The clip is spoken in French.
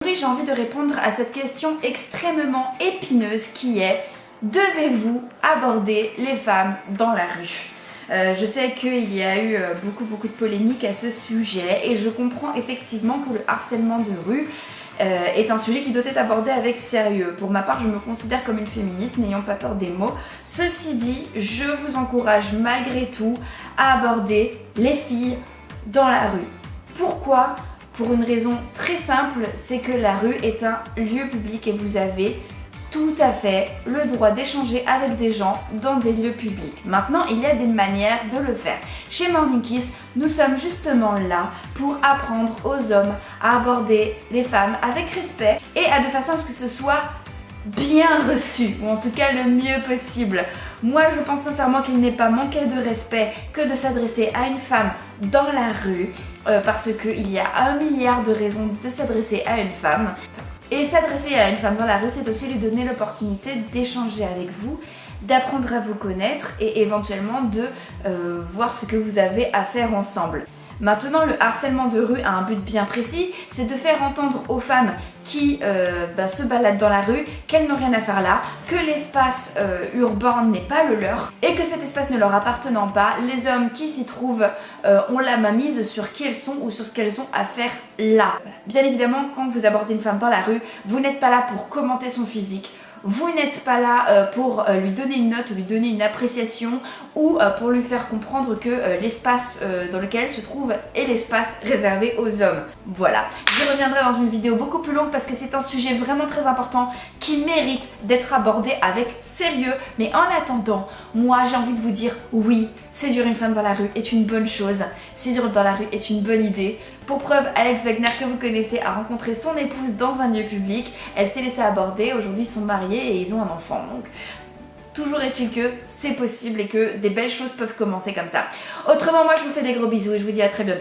Aujourd'hui, j'ai envie de répondre à cette question extrêmement épineuse qui est: devez-vous aborder les femmes dans la rue ? Je sais qu'il y a eu beaucoup de polémiques à ce sujet et je comprends effectivement que le harcèlement de rue est un sujet qui doit être abordé avec sérieux. Pour ma part, je me considère comme une féministe, n'ayant pas peur des mots. Ceci dit, je vous encourage malgré tout à aborder les filles dans la rue. Pourquoi ? Pour une raison très simple, c'est que la rue est un lieu public et vous avez tout à fait le droit d'échanger avec des gens dans des lieux publics. Maintenant, il y a des manières de le faire. Chez Morning Kiss, nous sommes justement là pour apprendre aux hommes à aborder les femmes avec respect et de façon à ce que ce soit bien reçu, ou en tout cas le mieux possible. Moi, je pense sincèrement qu'il n'est pas manquer de respect que de s'adresser à une femme dans la rue, parce qu'il y a 1 milliard de raisons de s'adresser à une femme. Et s'adresser à une femme dans la rue, c'est aussi lui donner l'opportunité d'échanger avec vous, d'apprendre à vous connaître et éventuellement de voir ce que vous avez à faire ensemble. Maintenant, le harcèlement de rue a un but bien précis, c'est de faire entendre aux femmes qui se baladent dans la rue qu'elles n'ont rien à faire là, que l'espace urbain n'est pas le leur et que cet espace ne leur appartenant pas, les hommes qui s'y trouvent ont la main mise sur qui elles sont ou sur ce qu'elles ont à faire là. Bien évidemment, quand vous abordez une femme dans la rue, vous n'êtes pas là pour commenter son physique. Vous n'êtes pas là pour lui donner une note ou lui donner une appréciation ou pour lui faire comprendre que l'espace dans lequel elle se trouve est l'espace réservé aux hommes. Voilà, je reviendrai dans une vidéo beaucoup plus longue parce que c'est un sujet vraiment très important qui mérite d'être abordé avec sérieux. Mais en attendant, moi j'ai envie de vous dire oui, séduire une femme dans la rue est une bonne chose. Séduire dans la rue est une bonne idée. Pour preuve, Alex Wagner, que vous connaissez, a rencontré son épouse dans un lieu public. Elle s'est laissée aborder, aujourd'hui ils sont mariés et ils ont un enfant. Donc toujours est-il que c'est possible et que des belles choses peuvent commencer comme ça. Autrement, moi je vous fais des gros bisous et je vous dis à très bientôt.